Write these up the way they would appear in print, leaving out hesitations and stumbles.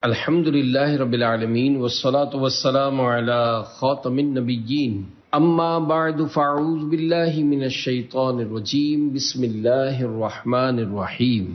الحمد للہ رب العالمین والصلاة والسلام علی خاتم النبیین اما بعد فاعوذ باللہ من الشیطان الرجیم بسم اللہ الرحمن الرحیم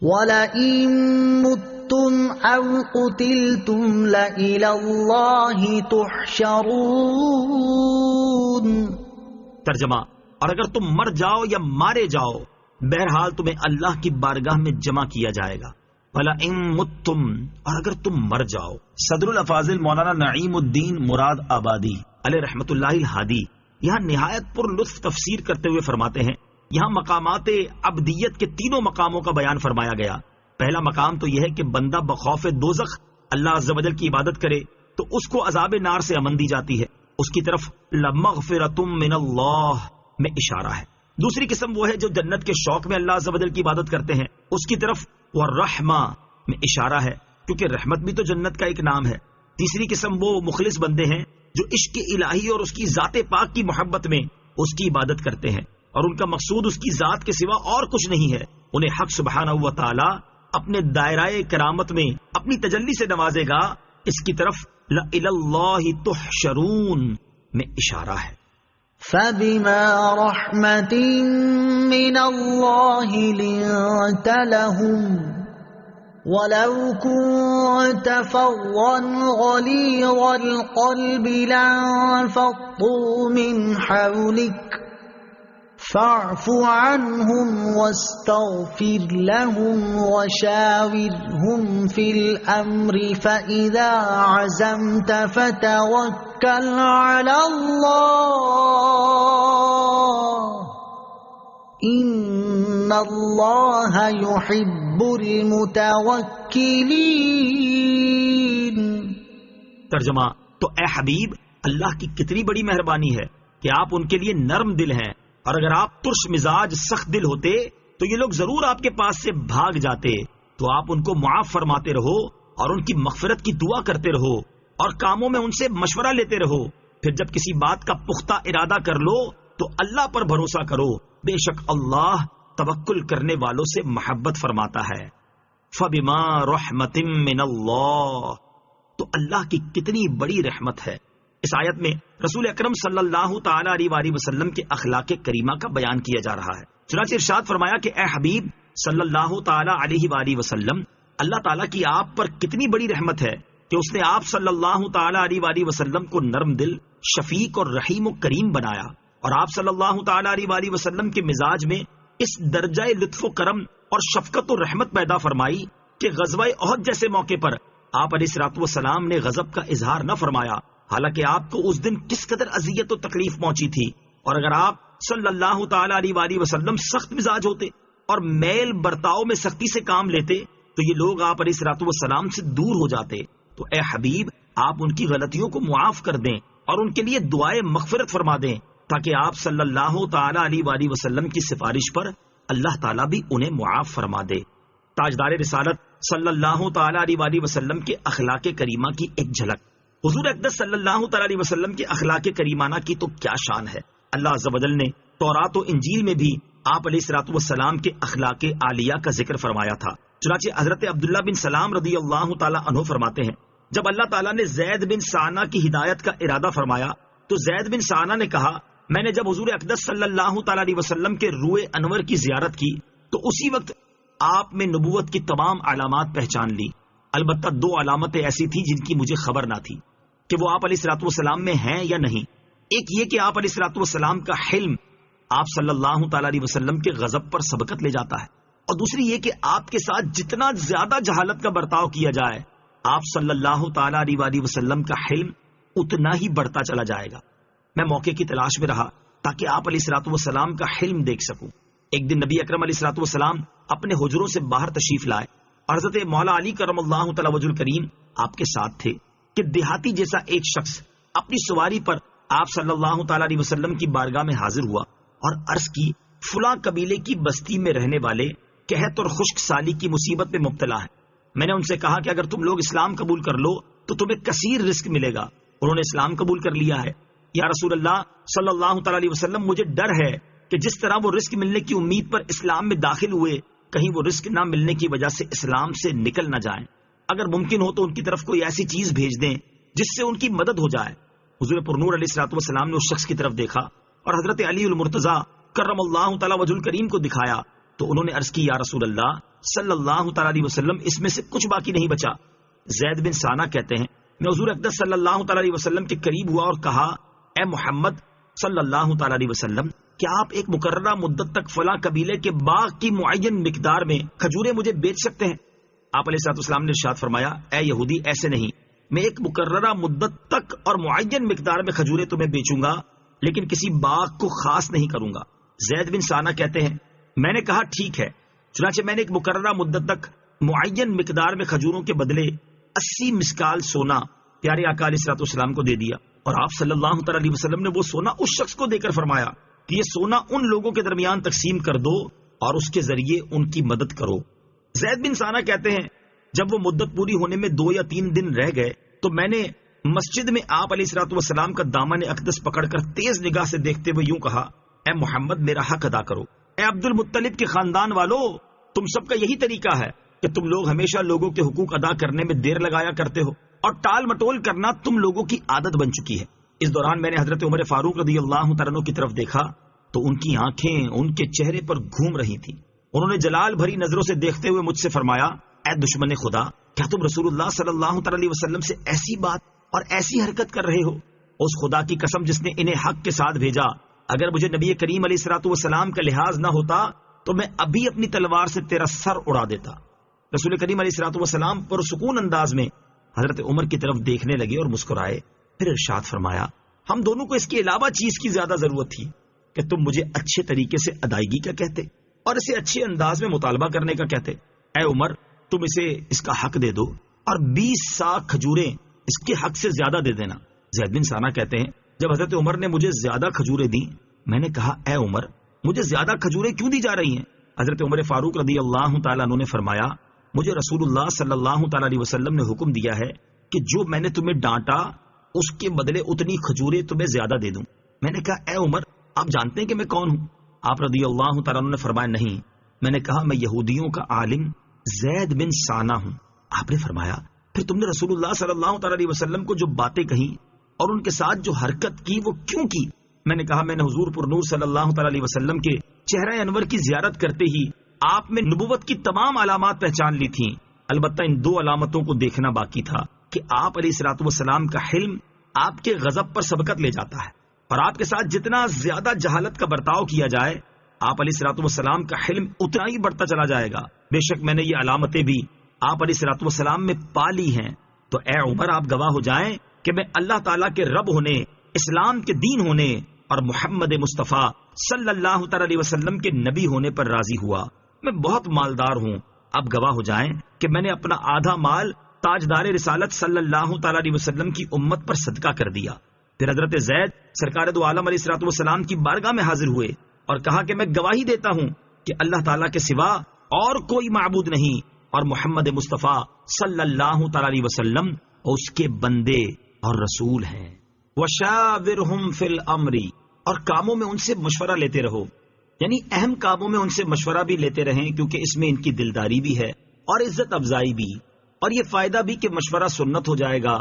وَلَئِن مُتُّمْ أَوْ قُتِلْتُمْ لَإِلَى اللَّهِ تُحْشَرُونَ۔ ترجمہ: اور اگر تم مر جاؤ یا مارے جاؤ، بہرحال تمہیں اللہ کی بارگاہ میں جمع کیا جائے گا۔ وَلَئِن مُتُّمْ، اور اگر تم مر جاؤ۔ صدر الافاضل مولانا نعیم الدین مراد آبادی علیہ رحمت اللہ الہادی یہاں نہایت پر لطف تفسیر کرتے ہوئے فرماتے ہیں، یہاں مقامات عبدیت کے تینوں مقاموں کا بیان فرمایا گیا۔ پہلا مقام تو یہ ہے کہ بندہ بخوف دوزخ اللہ عز و جل کی عبادت کرے تو اس کو عذاب نار سے امن دی جاتی ہے، اس کی طرف لَمَغْفِرَةٌ مِّنَ اللَّهِ میں اشارہ ہے۔ دوسری قسم وہ ہے جو جنت کے شوق میں اللہ عز و جل کی عبادت کرتے ہیں، اس کی طرف والرحمہ میں اشارہ ہے، کیونکہ رحمت بھی تو جنت کا ایک نام ہے۔ تیسری قسم وہ مخلص بندے ہیں جو عشق الہی اور اس کی ذات پاک کی محبت میں اس کی عبادت کرتے ہیں، اور ان کا مقصود اس کی ذات کے سوا اور کچھ نہیں ہے۔ انہیں حق سبحانہ و تعالی اپنے دائرہ کرامت میں اپنی تجلی سے نوازے گا۔ اس کی طرف لَإِلَى اللَّهِ تُحْشَرُونَ میں اشارہ ہے۔ فَبِمَا رَحْمَةٍ مِّنَ اللَّهِ لِنتَ لَهُمْ وَلَوْ كُنتَ فَظًّا غَلِيظَ الْقَلْبِ لَانفَضُّوا مِنْ حَوْلِكَ فَاعْفُ عَنْهُمْ وَاسْتَغْفِرْ لَهُمْ وَشَاوِرْهُمْ فِي الْأَمْرِ فَإِذَا عَزَمْتَ فَتَوَكَّلْ عَلَى اللَّهِ إِنَّ اللَّهَ يُحِبُّ الْمُتَوَكِّلِينَ۔ ترجمہ: تو اے حبیب، اللہ کی کتنی بڑی مہربانی ہے کہ آپ ان کے لیے نرم دل ہیں، اور اگر آپ ترش مزاج سخت دل ہوتے تو یہ لوگ ضرور آپ کے پاس سے بھاگ جاتے۔ تو آپ ان کو معاف فرماتے رہو اور ان کی مغفرت کی دعا کرتے رہو اور کاموں میں ان سے مشورہ لیتے رہو۔ پھر جب کسی بات کا پختہ ارادہ کر لو تو اللہ پر بھروسہ کرو، بے شک اللہ توکل کرنے والوں سے محبت فرماتا ہے۔ فَبِمَا رَحْمَةٍ مِّنَ اللَّهِ، تو اللہ کی کتنی بڑی رحمت ہے۔ اس آیت میں رسول اکرم صلی اللہ تعالی علیہ وآلہ وسلم کے اخلاق کریمہ کا بیان کیا جا رہا ہے۔ چنانچہ ارشاد فرمایا کہ اے حبیب صلی اللہ تعالی علیہ وآلہ وسلم، اللہ تعالیٰ کی آپ پر کتنی بڑی رحمت ہے کہ اس نے آپ صلی اللہ تعالی علیہ وآلہ وسلم کو نرم دل، شفیق اور رحیم و کریم بنایا، اور آپ صلی اللہ تعالی علیہ وآلہ وسلم کے مزاج میں اس درجہ لطف و کرم اور شفقت و رحمت پیدا فرمائی کہ غزوہ احد جیسے موقع پر آپ علیہ الصلوۃ والسلام نے غضب کا اظہار نہ فرمایا، حالانکہ آپ کو اس دن کس قدر اذیت و تکلیف پہنچی تھی۔ اور اگر آپ صلی اللہ تعالی علیہ وآلہ وسلم سخت مزاج ہوتے اور میل برتاؤ میں سختی سے کام لیتے تو یہ لوگ آپ علیہ الصلوۃ والسلام سے دور ہو جاتے۔ تو اے حبیب، آپ ان کی غلطیوں کو معاف کر دیں اور ان کے لیے دعائے مغفرت فرما دیں، تاکہ آپ صلی اللہ تعالی علیہ وآلہ وسلم کی سفارش پر اللہ تعالیٰ بھی انہیں معاف فرما دے۔ تاجدار رسالت صلی اللہ تعالی علیہ وآلہ وسلم کے اخلاق کریمہ کی ایک جھلک۔ حضور اقدس صلی اللہ تعالی علیہ وسلم کے اخلاق کریمانہ کی تو کیا شان ہے۔ اللہ عز و جل نے تورات و انجیل میں بھی آپ علیہ الصلوۃ والسلام کے اخلاق عالیہ کا ذکر فرمایا تھا۔ چنانچہ حضرت عبداللہ بن سلام رضی اللہ تعالی عنہ فرماتے ہیں، جب اللہ تعالیٰ نے زید بن سانہ کی ہدایت کا ارادہ فرمایا تو زید بن سانہ نے کہا، میں نے جب حضور اقدس صلی اللہ تعالی علیہ وسلم کے روئے انور کی زیارت کی تو اسی وقت آپ میں نبوت کی تمام علامات پہچان لی، البتہ دو علامتیں ایسی تھیں جن کی مجھے خبر نہ تھی کہ وہ آپ علیہ الصلوۃ والسلام میں ہیں یا نہیں۔ ایک یہ کہ آپ علیہ الصلوۃ والسلام کا حلم آپ صلی اللہ تعالی علیہ وسلم کے غضب پر سبقت لے جاتا ہے، اور دوسری یہ کہ آپ کے ساتھ جتنا زیادہ جہالت کا برتاؤ کیا جائے آپ صلی اللہ تعالی علیہ وآلہ وسلم کا حلم اتنا ہی بڑھتا چلا جائے گا۔ میں موقع کی تلاش میں رہا تاکہ آپ علیہ الصلوۃ والسلام کا حلم دیکھ سکوں۔ ایک دن نبی اکرم علیہ الصلوۃ والسلام اپنے حجروں سے باہر تشریف لائے اور حضرت مولا علی کرم اللہ تعالی وجہ الکریم آپ کے ساتھ تھے کہ دیہاتی جیسا ایک شخص اپنی سواری پر آپ صلی اللہ تعالی علیہ وسلم کی بارگاہ میں حاضر ہوا اور عرض کی، فلاں قبیلے کی بستی میں رہنے والے قحط اور خشک سالی کی مصیبت میں مبتلا ہیں۔ میں نے ان سے کہا کہ اگر تم لوگ اسلام قبول کر لو تو تمہیں کثیر رزق ملے گا۔ انہوں نے اسلام قبول کر لیا ہے۔ یا رسول اللہ صلی اللہ تعالی علیہ وسلم، مجھے ڈر ہے کہ جس طرح وہ رزق ملنے کی امید پر اسلام میں داخل ہوئے کہیں وہ رزق نہ ملنے کی وجہ سے اسلام سے نکل نہ جائیں۔ اگر ممکن ہو تو ان کی طرف کوئی ایسی چیز بھیج دیں جس سے ان کی مدد ہو جائے۔ حضور پرنور علیہ الصلوۃ والسلام نے اس شخص کی طرف دیکھا اور حضرت علی المرتضیٰ کرم اللہ تعالی وجہ الکریم کو دکھایا تو انہوں نے عرض کی، یا رسول اللہ صلی اللہ تعالی علیہ وسلم، اس میں سے کچھ باقی نہیں بچا۔ زید بن ثانہ کہتے ہیں میں حضور اقدس صلی اللہ تعالی علیہ وسلم کے قریب ہوا اور کہا، اے محمد صلی اللہ تعالی علیہ وسلم، کیا آپ ایک مقررہ مدت تک فلاں قبیلے کے باغ کی معین مقدار میں کھجوریں مجھے بیچ سکتے ہیں؟ آپ علیہ الصلوۃ والسلام نے ارشاد فرمایا، اے یہودی، ایسے نہیں، میں ایک مقررہ مدت تک اور معین مقدار میں کھجوریں تمہیں بیچوں گا، لیکن کسی باغ کو خاص نہیں کروں گا۔ زید بن ثانہ کہتے ہیں میں نے کہا ٹھیک ہے، چنانچہ میں نے ایک مقررہ مدت تک معین مقدار میں کھجوروں کے بدلے 80 مسکال سونا پیارے آقا علیہ الصلوۃ والسلام کو دے دیا، اور آپ صلی اللہ تعالی علیہ وسلم نے وہ سونا اس شخص کو دے کر فرمایا کہ یہ سونا ان لوگوں کے درمیان تقسیم کر دو اور اس کے ذریعے ان کی مدد کرو۔ زید بن ثانہ کہتے ہیں جب وہ مدت پوری ہونے میں 2 یا 3 دن رہ گئے تو میں نے مسجد میں آپ علیہ الصلوۃ والسلام کا دامن اقدس پکڑ کر تیز نگاہ سے دیکھتے ہوئے یوں کہا، اے محمد میرا حق ادا کرو۔ اے عبد المطلب کے خاندان والو، تم سب کا یہی طریقہ ہے کہ تم لوگ ہمیشہ لوگوں کے حقوق ادا کرنے میں دیر لگایا کرتے ہو اور ٹال مٹول کرنا تم لوگوں کی عادت بن چکی ہے۔ اس دوران میں نے حضرت عمر فاروق رضی اللہ تعالیٰ عنہ کی طرف دیکھا تو ان کی آنکھیں ان کے چہرے پر گھوم رہی تھی۔ انہوں نے جلال بھری نظروں سے دیکھتے ہوئے مجھ سے فرمایا، اے دشمن خدا، کیا تم رسول اللہ صلی اللہ تعالی علیہ وسلم سے ایسی بات اور ایسی حرکت کر رہے ہو؟ اس خدا کی قسم جس نے انہیں حق کے ساتھ بھیجا، اگر مجھے نبی کریم علیہ الصلوۃ والسلام کا لحاظ نہ ہوتا تو میں ابھی اپنی تلوار سے تیرا سر اڑا دیتا۔ رسول کریم علیہ الصلوۃ والسلام پرسکون انداز میں حضرت عمر کی طرف دیکھنے لگے اور مسکرائے، پھر ارشاد فرمایا، ہم دونوں کو اس کے علاوہ چیز کی زیادہ ضرورت تھی کہ تم مجھے اچھے طریقے سے ادائیگی کا کہتے اور اسے اچھے انداز میں مطالبہ کرنے کا کہتے۔ اے عمر، تم اسے اس کا حق دے دو اور 20 ساغ کھجوریں اس کے حق سے زیادہ دے دینا۔ زید بن ثانہ کہتے ہیں جب حضرت عمر نے مجھے زیادہ کھجوریں دیں، میں نے کہا، اے عمر، مجھے زیادہ کھجوریں کیوں دی جا رہی ہیں؟ حضرت عمر فاروق رضی اللہ تعالیٰ عنہ نے فرمایا، مجھے رسول اللہ صلی اللہ تعالیٰ علیہ وسلم نے حکم دیا ہے کہ جو میں نے تمہیں ڈانٹا اس کے بدلے اتنی کھجوریں تمہیں زیادہ دے دوں۔ میں نے کہا، اے عمر، آپ جانتے ہیں کہ میں کون ہوں؟ آپ رضی اللہ تعالیٰ عنہ نے فرمایا، نہیں۔ میں نے کہا، میں یہودیوں کا عالم زید بن ثانہ ہوں۔ آپ نے فرمایا، پھر تم نے رسول اللہ صلی اللہ تعالیٰ علیہ وسلم کو جو باتیں کہیں اور ان کے ساتھ جو حرکت کی وہ کیوں کی؟ میں نے کہا، میں نے حضور پر نور صلی اللہ تعالیٰ علیہ وسلم کے چہرہ انور کی زیارت کرتے ہی آپ میں نبوت کی تمام علامات پہچان لی تھیں، البتہ ان 2 علامتوں کو دیکھنا باقی تھا کہ آپ علیہ الصلوۃ والسلام کا حلم آپ کے غضب پر سبقت لے جاتا ہے، اور آپ کے ساتھ جتنا زیادہ جہالت کا برتاؤ کیا جائے آپ علیہ الصلوۃ والسلام کا حلم اتنا ہی بڑھتا چلا جائے گا۔ بے شک میں نے یہ علامتیں بھی آپ علیہ الصلوۃ والسلام میں پا لی ہیں، تو اے عمر، آپ گواہ ہو جائیں کہ میں اللہ تعالیٰ کے رب ہونے، اسلام کے دین ہونے اور محمد مصطفیٰ صلی اللہ تعالی علیہ وسلم کے نبی ہونے پر راضی ہوا۔ میں بہت مالدار ہوں، اب گواہ ہو جائیں کہ میں نے اپنا آدھا مال تاجدار رسالت صلی اللہ تعالی علیہ وسلم کی امت پر صدقہ کر دیا۔ پھر حضرت زید سرکار دو عالم علیہ الصلوۃ والسلام کی بارگاہ میں حاضر ہوئے اور کہا کہ میں گواہی دیتا ہوں کہ اللہ تعالیٰ کے سوا اور کوئی معبود نہیں، اور محمد مصطفیٰ صلی اللہ تعالی علیہ وسلم اس کے بندے اور رسول ہیں۔ وَشَاوِرْهُمْ فِي الْأَمْرِ، اور کاموں میں ان سے مشورہ لیتے رہو، یعنی اہم کاموں میں ان سے مشورہ بھی لیتے رہیں، کیونکہ اس میں ان کی دلداری بھی ہے اور عزت افزائی بھی، اور یہ فائدہ بھی کہ مشورہ سنت ہو جائے گا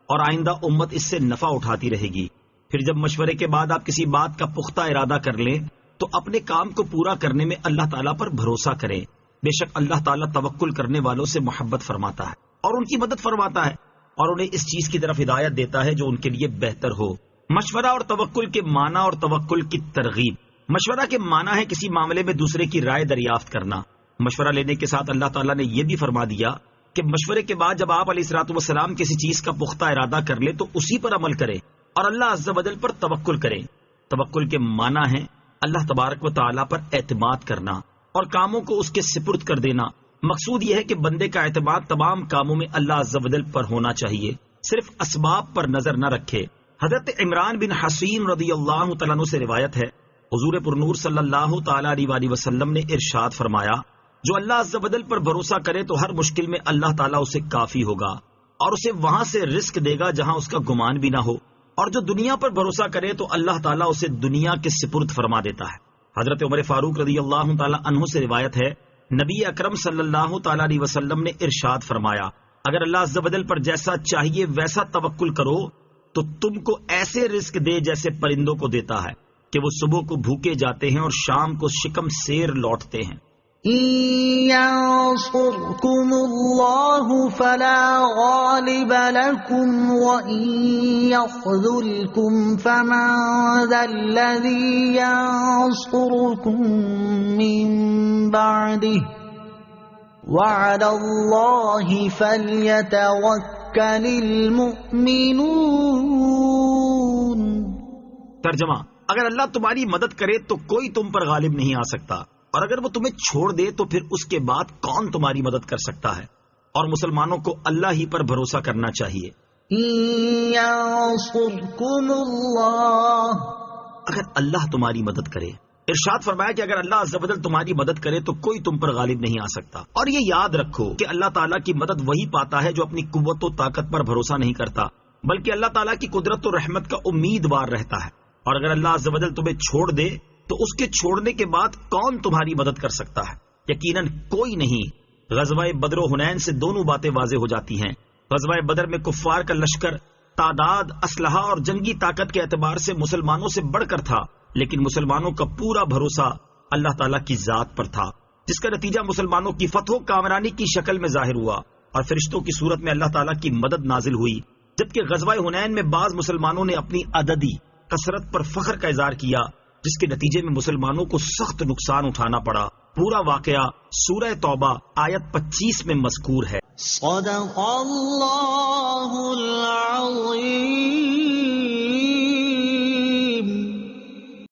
اور آئندہ امت اس سے نفع اٹھاتی رہے گی۔ پھر جب مشورے کے بعد آپ کسی بات کا پختہ ارادہ کر لیں تو اپنے کام کو پورا کرنے میں اللہ تعالیٰ پر بھروسہ کریں، بے شک اللہ تعالیٰ توکل کرنے والوں سے محبت فرماتا ہے اور ان کی مدد فرماتا ہے، اور انہیں اس چیز کی طرف ہدایت دیتا ہے جو ان کے لیے بہتر ہو۔ مشورہ اور توکل کے معنی اور توکل کی ترغیب۔ مشورہ کے معنی ہے کسی معاملے میں دوسرے کی رائے دریافت کرنا۔ مشورہ لینے کے ساتھ اللہ تعالیٰ نے یہ بھی فرما دیا کہ مشورے کے بعد جب آپ علیہ الصلوۃ والسلام کسی چیز کا پختہ ارادہ کر لے تو اسی پر عمل کرے اور اللہ عز و جل پر توکل کرے۔ توکل کے معنی ہے اللہ تبارک و تعالیٰ پر اعتماد کرنا اور کاموں کو اس کے سپرد کر دینا۔ مقصود یہ ہے کہ بندے کا اعتماد تمام کاموں میں اللہ عز و جل پر ہونا چاہیے، صرف اسباب پر نظر نہ رکھے۔ حضرت عمران بن حسین رضی اللہ تعالیٰ عنہ سے روایت ہے، حضور پرنور صلی اللہ تعالیٰ علیہ وسلم نے ارشاد فرمایا، جو اللہ عز و جل پر بھروسہ کرے تو ہر مشکل میں اللہ تعالیٰ اسے کافی ہوگا اور اسے وہاں سے رزق دے گا جہاں اس کا گمان بھی نہ ہو، اور جو دنیا پر بھروسہ کرے تو اللہ تعالیٰ اسے دنیا کے سپرد فرما دیتا ہے۔ حضرت عمر فاروق رضی اللہ تعالیٰ عنہ سے روایت ہے، نبی اکرم صلی اللہ تعالیٰ علیہ وسلم نے ارشاد فرمایا، اگر اللہ عز و جل پر جیسا چاہیے ویسا توکل کرو تو تم کو ایسے رزق دے جیسے پرندوں کو دیتا ہے کہ وہ صبح کو بھوکے جاتے ہیں اور شام کو شکم سیر لوٹتے ہیں۔ ينصركم الله فلا غالب لكم وإن يخذلكم فمن ذا الذي ينصركم من بعده وعلى الله فليتوكل المؤمنون۔ ترجمہ، اگر اللہ تمہاری مدد کرے تو کوئی تم پر غالب نہیں آ سکتا، اور اگر وہ تمہیں چھوڑ دے تو پھر اس کے بعد کون تمہاری مدد کر سکتا ہے؟ اور مسلمانوں کو اللہ ہی پر بھروسہ کرنا چاہیے۔ ينصركم الله، اگر اللہ تمہاری مدد کرے، ارشاد فرمایا کہ اگر اللہ عز و جل تمہاری مدد کرے تو کوئی تم پر غالب نہیں آ سکتا۔ اور یہ یاد رکھو کہ اللہ تعالیٰ کی مدد وہی پاتا ہے جو اپنی قوت و طاقت پر بھروسہ نہیں کرتا، بلکہ اللہ تعالیٰ کی قدرت و رحمت کا امیدوار رہتا ہے۔ اور اگر اللہ عز و جل تمہیں چھوڑ دے تو اس کے چھوڑنے کے بعد کون تمہاری مدد کر سکتا ہے؟ یقیناً کوئی نہیں۔ غزوہ بدر و حنین سے دونوں باتیں واضح ہو جاتی ہیں۔ غزوہ بدر میں کفار کا لشکر تعداد، اسلحہ اور جنگی طاقت کے اعتبار سے مسلمانوں سے بڑھ کر تھا، لیکن مسلمانوں کا پورا بھروسہ اللہ تعالیٰ کی ذات پر تھا، جس کا نتیجہ مسلمانوں کی فتح و کامرانی کی شکل میں ظاہر ہوا اور فرشتوں کی صورت میں اللہ تعالیٰ کی مدد نازل ہوئی۔ جبکہ غزوہ حنین میں بعض مسلمانوں نے اپنی عددی کثرت پر فخر کا اظہار کیا، جس کے نتیجے میں مسلمانوں کو سخت نقصان اٹھانا پڑا۔ پورا واقعہ سورہ توبہ آیت 25 میں مذکور ہے۔ صدق اللہ العظیم۔